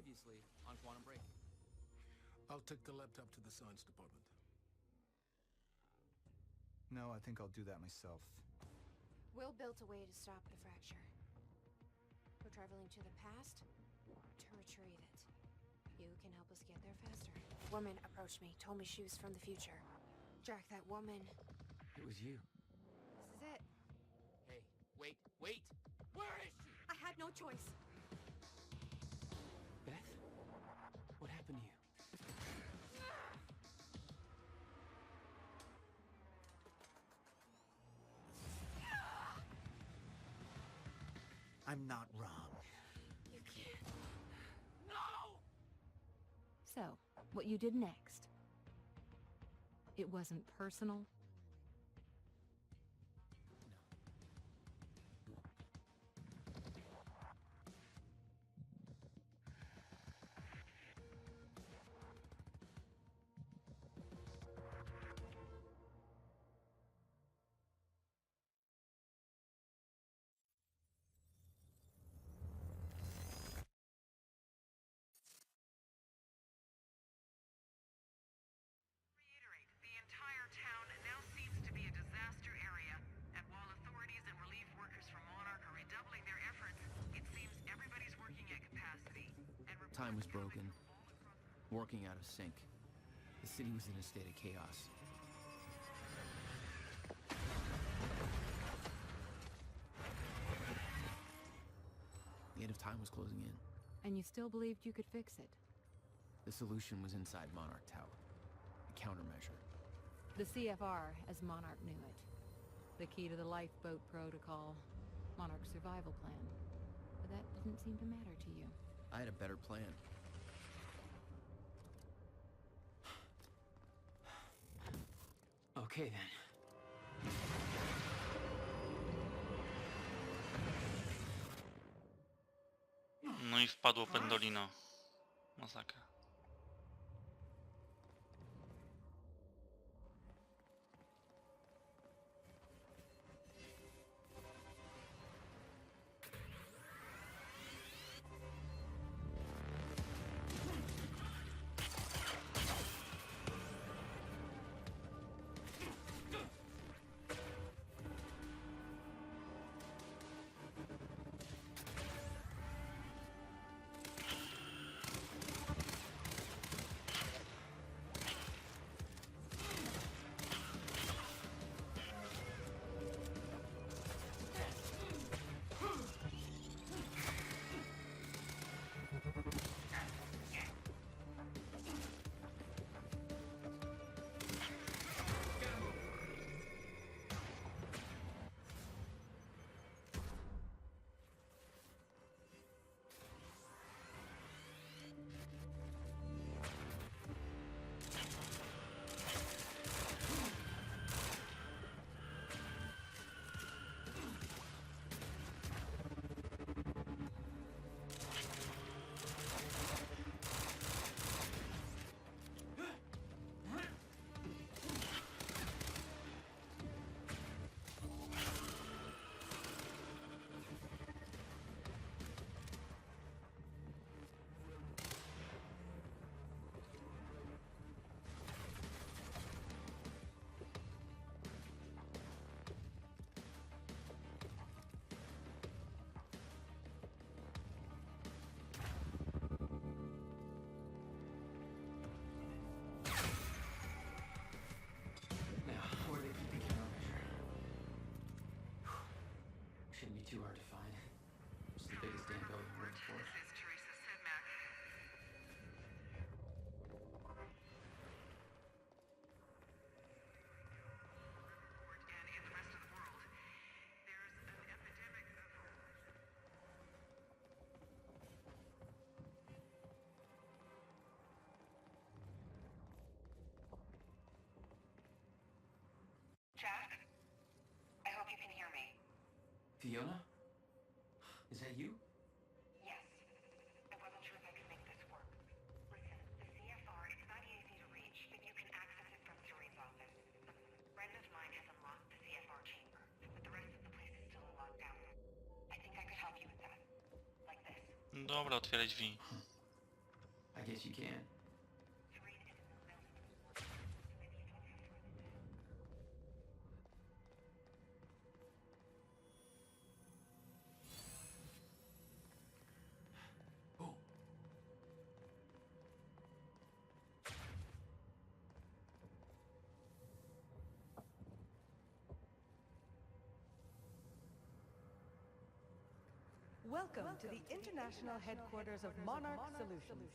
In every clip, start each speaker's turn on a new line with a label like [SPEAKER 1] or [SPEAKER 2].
[SPEAKER 1] previously on Quantum Break.
[SPEAKER 2] I'll take the laptop to the science department.
[SPEAKER 3] No, I think I'll do that myself.
[SPEAKER 4] Will built a way to stop the fracture. We're traveling to the past to retrieve it. You can help us get there faster. A woman approached me, told me she was from the future. Jack, that woman.
[SPEAKER 1] It was you.
[SPEAKER 4] This is it.
[SPEAKER 1] Hey, wait! Where is she?
[SPEAKER 4] I had no choice.
[SPEAKER 1] Beth? What happened to you?
[SPEAKER 3] I'm not wrong.
[SPEAKER 4] You can't.
[SPEAKER 1] No!
[SPEAKER 5] So, what you did next? It wasn't personal?
[SPEAKER 6] The entire town now seems to be a disaster area, and while authorities and relief workers from Monarch are redoubling their efforts, it seems everybody's working at capacity. And
[SPEAKER 1] Time was broken. Working out of sync. The city was in a state of chaos. The end of time was closing in.
[SPEAKER 5] And you still believed you could fix it?
[SPEAKER 1] The solution was inside Monarch Tower. A countermeasure.
[SPEAKER 5] The CFR, as Monarch knew it. The key to the lifeboat protocol. Monarch's survival plan. But that didn't seem to matter to you.
[SPEAKER 1] I had a better plan. Okay then.
[SPEAKER 7] No i wpadło pendolino. Masakra.
[SPEAKER 1] Shouldn't be too hard to find. It's the biggest damn building we're in for.
[SPEAKER 6] This is Teresa Sidmack. And in the rest of the world, there's an epidemic of... Jack? I hope you can hear me.
[SPEAKER 1] Fiona? Is that you?
[SPEAKER 6] Yes. I wasn't sure if I could make this work. Listen, the CFR, it's not easy to reach, but you can access it from Suri's office. A friend of mine has unlocked the CFR chamber, but the rest of the place is still locked down. I think I could help you with that. Like this.
[SPEAKER 7] Dobra, otwieraj drzwi.
[SPEAKER 1] I guess you can.
[SPEAKER 6] Serena is in the building. Maybe you don't have further than that.
[SPEAKER 1] Oh.
[SPEAKER 8] Welcome to the international headquarters of Monarch Solutions.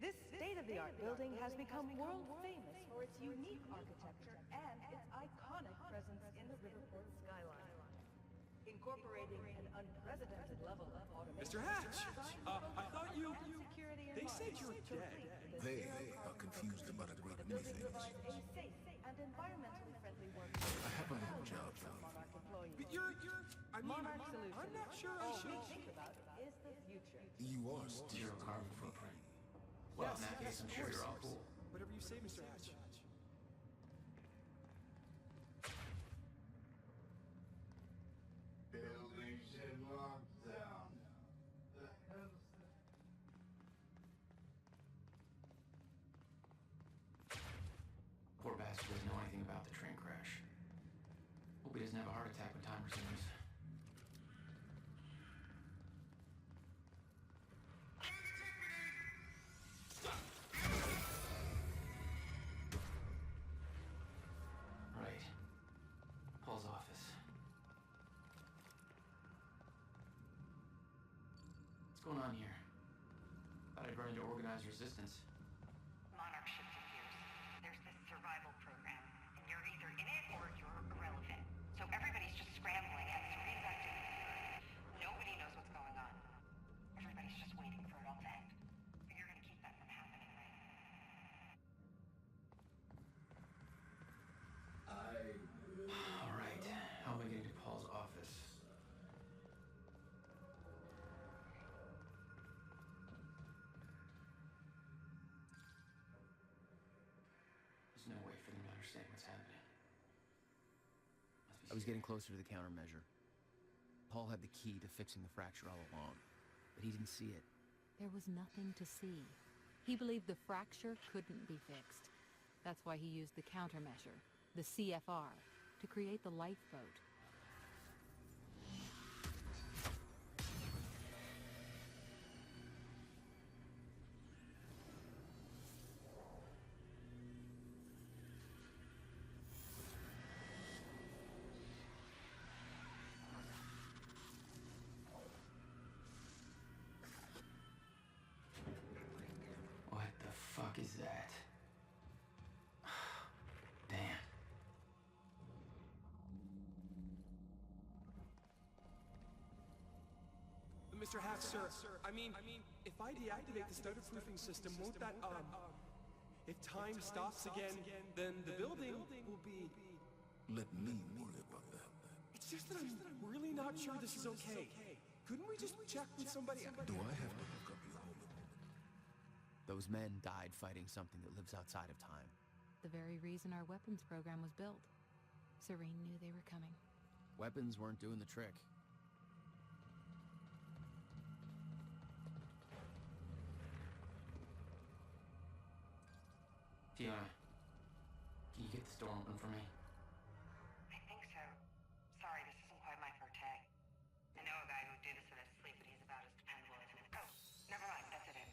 [SPEAKER 8] This state-of-the-art building has become world famous for its unique architecture and its iconic presence in the Riverport skyline. Incorporating an unprecedented level of automation.
[SPEAKER 9] Mr. Hatch! I thought you... They said you were dead.
[SPEAKER 2] They are confused about a great many things.
[SPEAKER 8] A safe and environmentally friendly work.
[SPEAKER 2] I have a little job for you.
[SPEAKER 8] Monarch employees.
[SPEAKER 9] But you're... I mean,
[SPEAKER 8] Monarch Solutions.
[SPEAKER 9] I'm not sure I
[SPEAKER 8] All we
[SPEAKER 9] should...
[SPEAKER 8] think about is the future.
[SPEAKER 2] You are still
[SPEAKER 1] Zero carbon footprint. Well, in that case, I'm sure you're all cool.
[SPEAKER 9] Whatever you say, Mr. Hatch.
[SPEAKER 10] Buildings in lockdown. The hell's
[SPEAKER 1] Poor bastard doesn't know anything about the train crash. Hope he doesn't have a heart attack when time resumes. Right. Paul's office. What's going on here? Thought I'd run into organized resistance.
[SPEAKER 6] Monarch shifted gears. There's this survival program, and you're either in it or you're irrelevant. So everybody's just scrambling at Serene's activity. Nobody knows what's going on. Everybody's just waiting for it all to end. But you're gonna keep that from happening, right?
[SPEAKER 1] All right. How am I getting to Paul's office? There's no way for them to understand what's happening.
[SPEAKER 11] I was getting closer to the countermeasure. Paul had the key to fixing the fracture all along, but he didn't see it.
[SPEAKER 5] There was nothing to see. He believed the fracture couldn't be fixed. That's why he used the countermeasure, the CFR, to create the lifeboat.
[SPEAKER 1] What the fuck is that? Damn.
[SPEAKER 9] Mr. Hatch, sir, I mean, if I deactivate the stutter-proofing system, won't that, if time stops again, then the building will be...
[SPEAKER 2] Let me worry about that.
[SPEAKER 9] It's just that I'm really not sure this is okay. Couldn't we just check with somebody?
[SPEAKER 2] Do I have to hook up your home?
[SPEAKER 11] Those men died fighting something that lives outside of time.
[SPEAKER 5] The very reason our weapons program was built. Serene knew they were coming.
[SPEAKER 11] Weapons weren't doing the trick.
[SPEAKER 1] Fiona, can you get this door open for me?
[SPEAKER 6] I think so. Sorry, this isn't quite my forte. I know a guy who'd do this in his sleep, but he's about as dependable as an... Oh, never mind, that's it.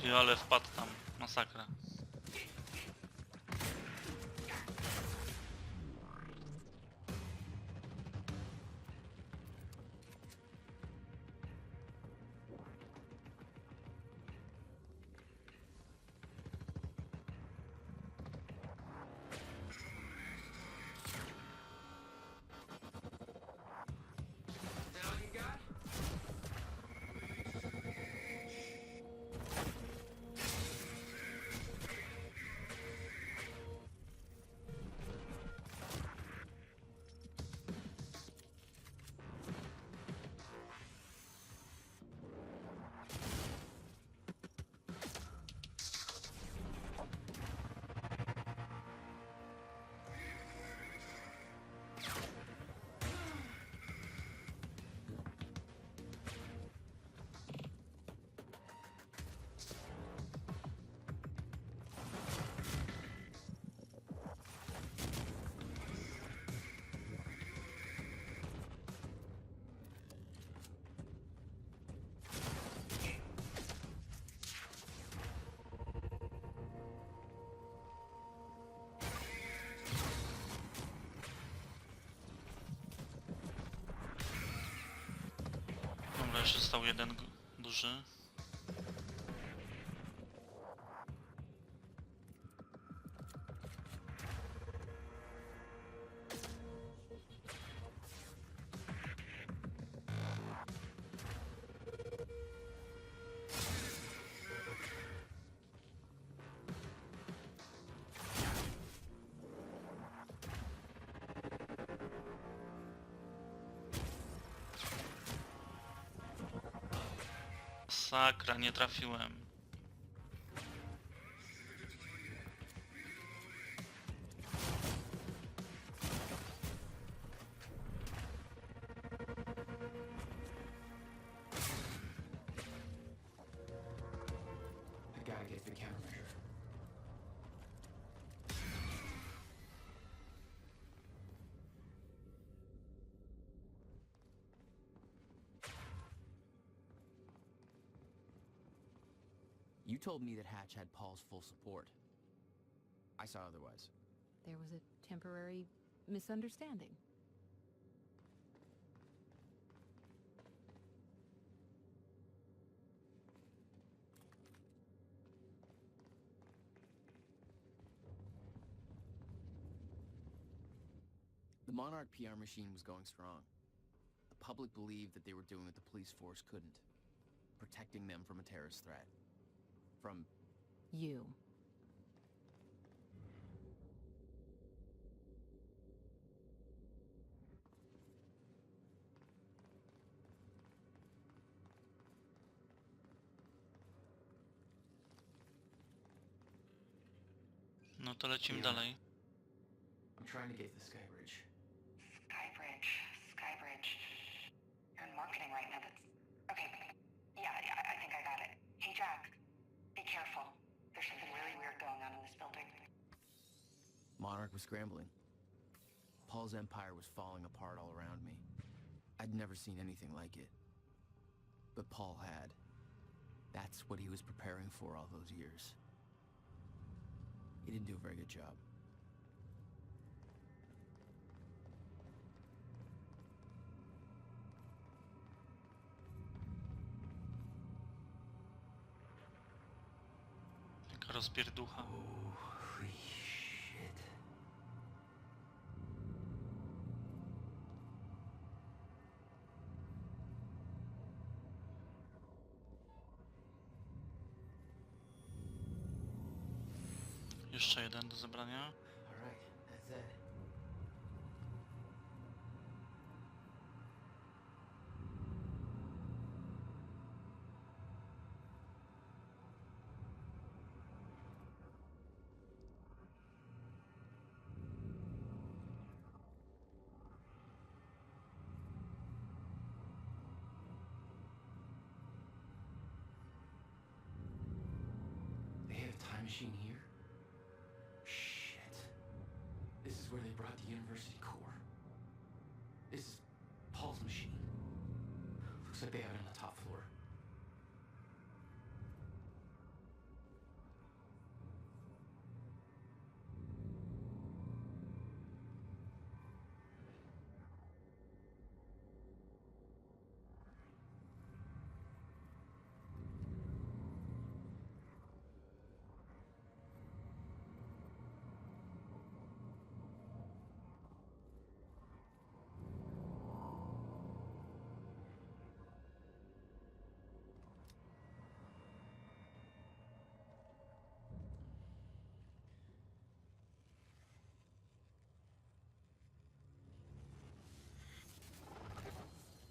[SPEAKER 7] Ty, ale wpadł tam. Masakra. jeszcze został jeden duży. Sakra, nie trafiłem.
[SPEAKER 1] I gotta get the countermeasure. You told me that Hatch had Paul's full support. I saw otherwise.
[SPEAKER 5] There was a temporary misunderstanding.
[SPEAKER 11] The Monarch PR machine was going strong. The public believed that they were doing what the police force couldn't. Protecting them from a terrorist threat. From...
[SPEAKER 5] You.
[SPEAKER 7] No to lecimy dalej.
[SPEAKER 1] I'm trying to get to the Sky Bridge.
[SPEAKER 6] Skybridge. You're in marketing right now. That's okay. Yeah, I think I got it. Hey, Jack, be careful. There's something really weird going on in this building.
[SPEAKER 11] Monarch was scrambling. Paul's empire was falling apart all around me. I'd never seen anything like it. But Paul had. That's what he was preparing for all those years. He didn't do a very good job.
[SPEAKER 7] Jaka rozpierducha.
[SPEAKER 1] Holy shit.
[SPEAKER 7] Jeszcze jeden do zebrania.
[SPEAKER 1] All right, that's it. They have a time machine here? Shit. This is where they brought the university core. This is Paul's machine. Looks like they have it on the top floor.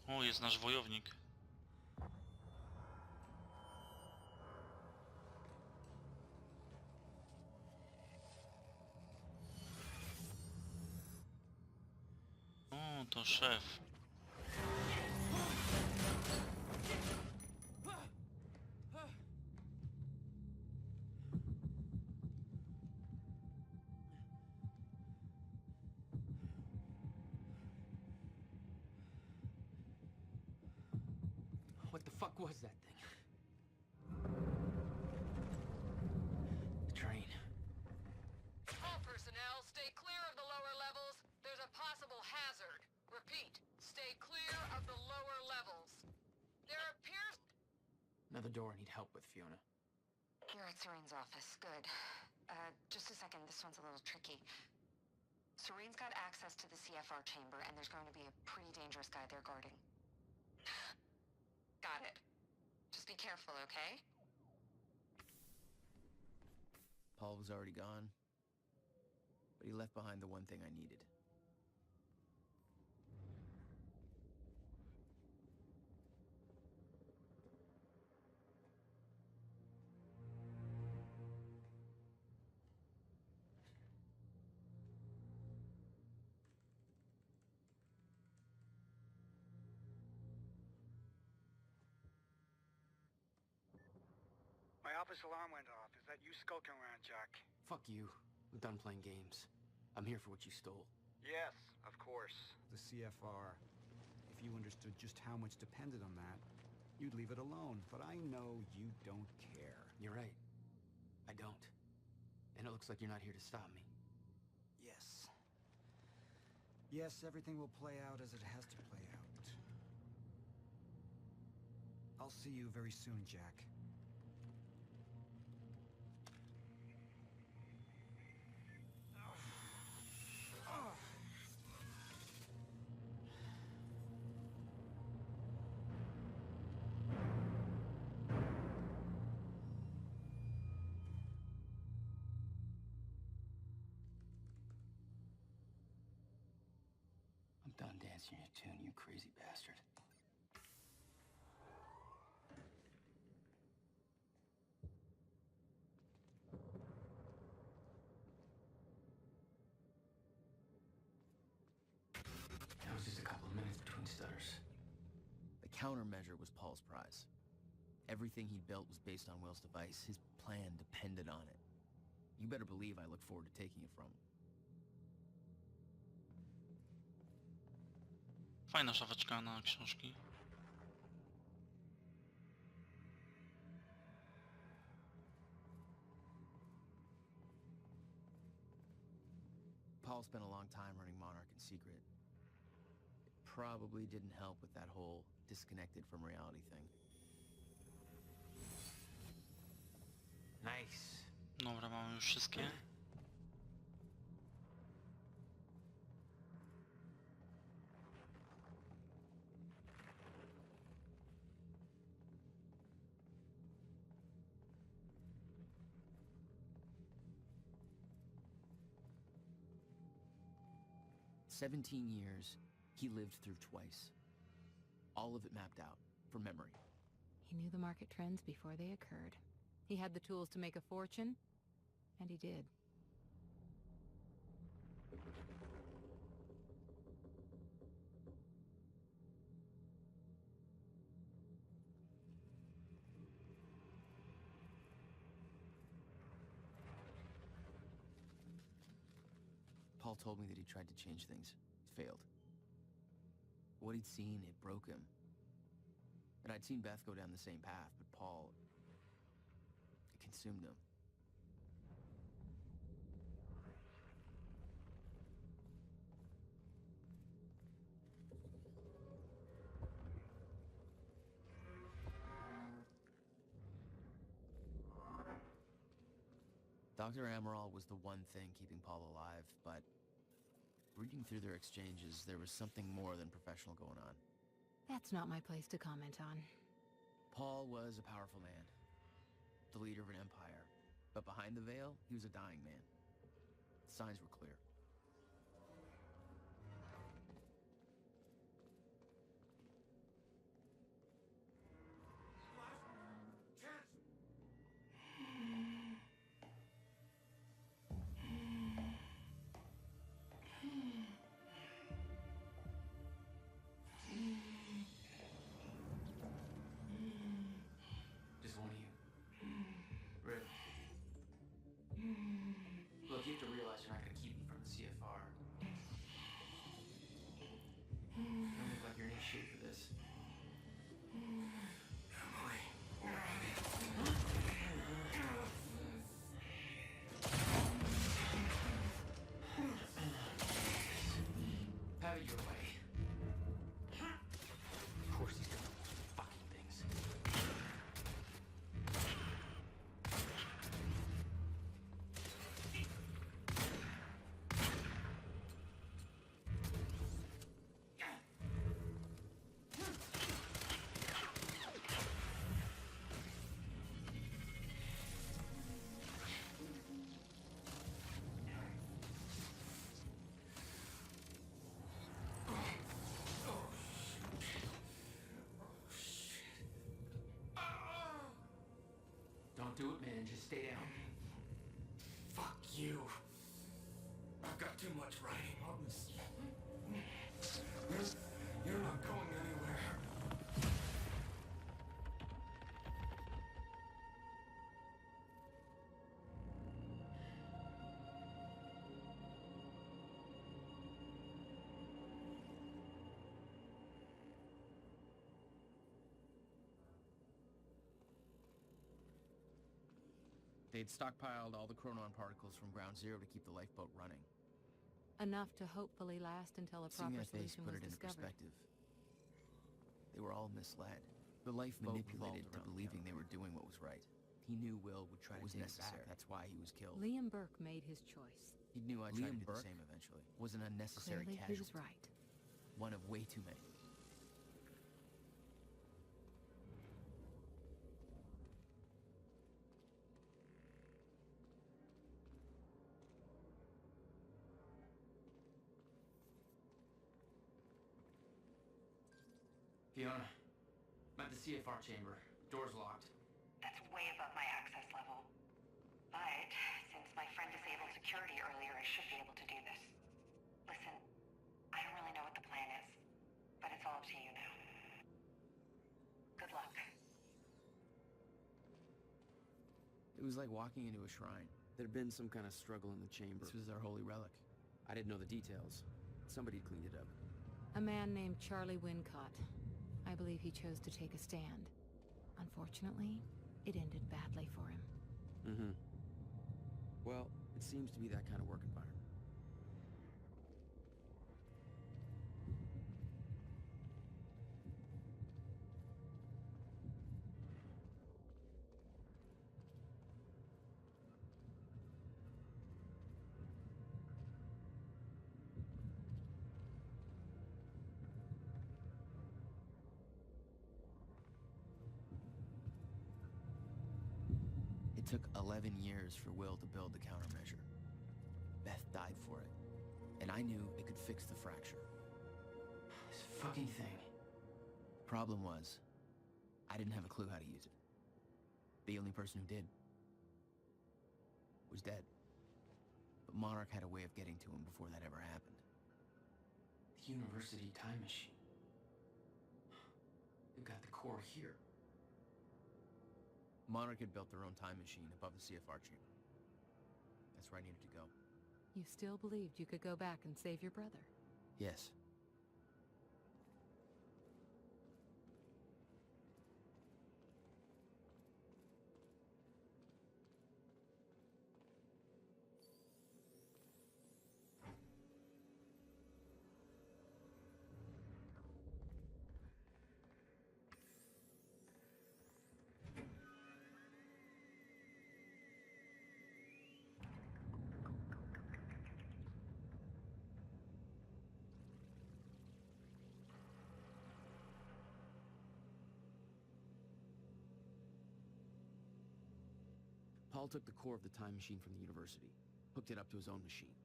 [SPEAKER 7] O, jest nasz wojownik. O, to szef.
[SPEAKER 1] What the fuck was that thing? The train.
[SPEAKER 12] All personnel, stay clear of the lower levels. There's a possible hazard. Repeat, stay clear of the lower levels. There are
[SPEAKER 1] Another door I need help with, Fiona.
[SPEAKER 6] You're at Serene's office. Good. Just a second. This one's a little tricky. Serene's got access to the CFR chamber, and there's going to be a pretty dangerous guy there guarding. Got it. Just be careful, okay?
[SPEAKER 11] Paul was already gone, but he left behind the one thing I needed.
[SPEAKER 13] My office alarm went off. Is that you skulking around, Jack?
[SPEAKER 1] Fuck you. I'm done playing games. I'm here for what you stole.
[SPEAKER 13] Yes, of course.
[SPEAKER 3] The CFR. If you understood just how much depended on that, you'd leave it alone. But I know you don't care.
[SPEAKER 1] You're right. I don't. And it looks like you're not here to stop me.
[SPEAKER 3] Yes. Yes, everything will play out as it has to play out. I'll see you very soon, Jack.
[SPEAKER 1] I'm done dancing your tune, you crazy bastard. That was just a couple of minutes between stutters.
[SPEAKER 11] The countermeasure was Paul's prize. Everything he built was based on Will's device. His plan depended on it. You better believe I look forward to taking it from him.
[SPEAKER 7] Fajna szafeczka na książki.
[SPEAKER 11] Paul spent a long time running Monarch in secret. It probably didn't help with that whole disconnected from reality thing.
[SPEAKER 1] Nice.
[SPEAKER 7] Dobra, mamy już wszystkie.
[SPEAKER 11] "17 years, he lived through twice. All of it mapped out, from memory.
[SPEAKER 5] He knew the market trends before they occurred. He had the tools to make a fortune, and he did.
[SPEAKER 11] Paul told me that he tried to change things. Failed. What he'd seen, it broke him. And I'd seen Beth go down the same path, but Paul... it consumed him. Dr. Amaral was the one thing keeping Paul alive, but reading through their exchanges, there was something more than professional going on.
[SPEAKER 5] That's not my place to comment on.
[SPEAKER 11] Paul was a powerful man, the leader of an empire, but behind the veil, he was a dying man. The signs were clear.
[SPEAKER 1] Just one of you. Really. Look, you have to realize you're not going to keep me from this Do it, man. Just stay down.
[SPEAKER 9] Fuck you. I've got too much writing on this. You're not going anywhere.
[SPEAKER 11] They'd stockpiled all the chronon particles from ground zero to keep the lifeboat running.
[SPEAKER 5] Enough to hopefully last until a
[SPEAKER 11] Seeing
[SPEAKER 5] proper
[SPEAKER 11] that face
[SPEAKER 5] solution
[SPEAKER 11] put
[SPEAKER 5] was
[SPEAKER 11] it into
[SPEAKER 5] discovered.
[SPEAKER 11] perspective. They were all misled. The lifeboat manipulated to believing they were doing what was right. He knew Will would try to take it back. That's why he was killed.
[SPEAKER 5] Liam Burke made his choice.
[SPEAKER 11] He knew I'd try to do the same eventually. Was an unnecessary
[SPEAKER 5] Clearly,
[SPEAKER 11] casualty.
[SPEAKER 5] he was right.
[SPEAKER 11] One of way too many.
[SPEAKER 1] Fiona, I'm at the CFR chamber. Door's locked.
[SPEAKER 6] That's way above my access level. But since my friend disabled security earlier, I should be able to do this. Listen, I don't really know what the plan is, but it's all up to you now. Good luck.
[SPEAKER 11] It was like walking into a shrine.
[SPEAKER 14] There'd been some kind of struggle in the chamber.
[SPEAKER 11] This was our holy relic.
[SPEAKER 14] I didn't know the details. Somebody cleaned it up.
[SPEAKER 5] A man named Charlie Wincott. I believe he chose to take a stand. Unfortunately, it ended badly for him.
[SPEAKER 14] Mm-hmm. Well, it seems to be that kind of work environment.
[SPEAKER 11] It took 11 years for Will to build the countermeasure. Beth died for it, and I knew it could fix the fracture.
[SPEAKER 1] This fucking thing.
[SPEAKER 11] Problem was, I didn't have a clue how to use it. The only person who did was dead. But Monarch had a way of getting to him before that ever happened.
[SPEAKER 1] The university time machine. They've got the core here.
[SPEAKER 11] Monarch had built their own time machine above the CFR chamber. That's where I needed to go.
[SPEAKER 5] You still believed you could go back and save your brother?
[SPEAKER 11] Yes.
[SPEAKER 14] Paul took the core of the time machine from the university, hooked it up to his own machine.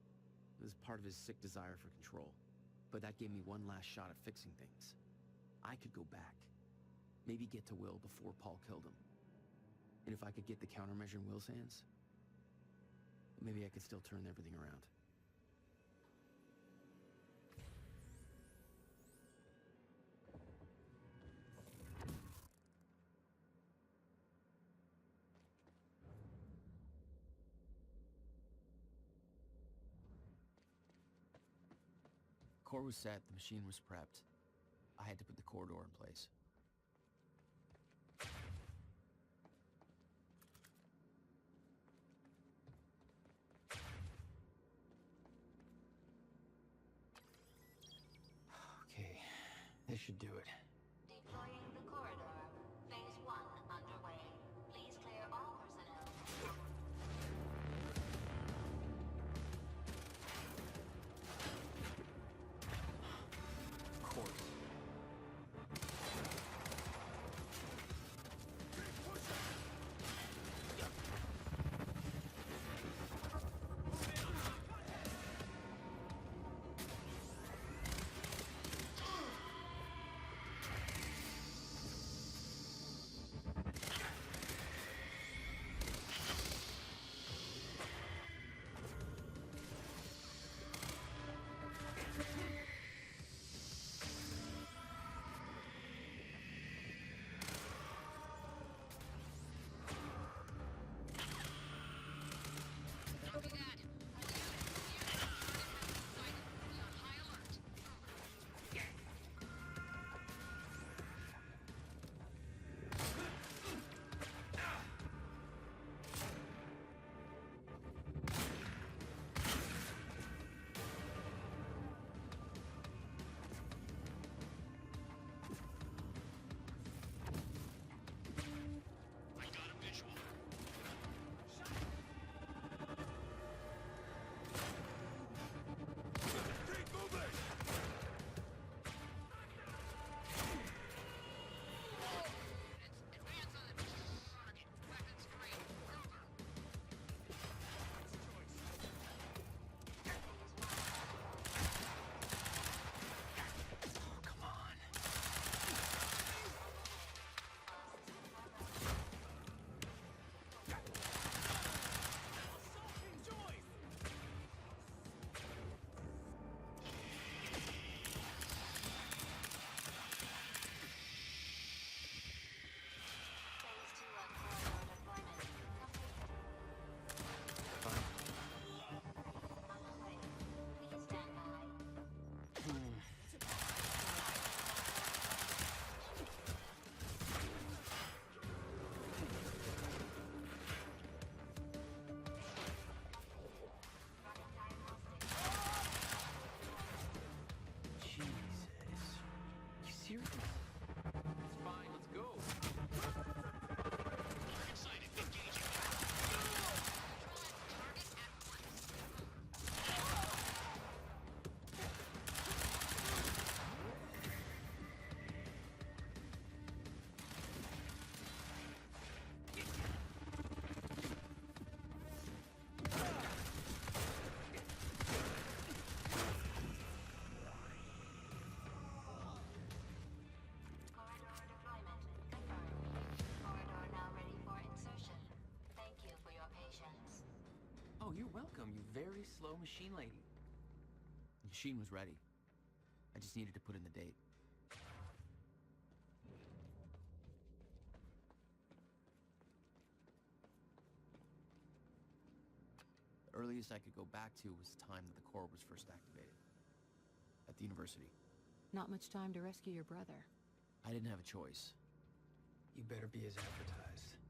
[SPEAKER 14] It was part of his sick desire for control. But that gave me one last shot at fixing things. I could go back. Maybe get to Will before Paul killed him. And if I could get the countermeasure in Will's hands, maybe I could still turn everything around.
[SPEAKER 11] Core was set, the machine was prepped. I had to put the core door in place.
[SPEAKER 1] Okay, this should do it.
[SPEAKER 15] Deploying the corridor. Phase 1 underway. Please clear all personnel.
[SPEAKER 1] Of course.
[SPEAKER 11] welcome, you very slow machine lady. The machine was ready. I just needed to put in the date. The earliest I could go back to was the time that the core was first activated. At the university.
[SPEAKER 5] Not much time to rescue your brother.
[SPEAKER 11] I didn't have a choice.
[SPEAKER 16] You better be as advertised.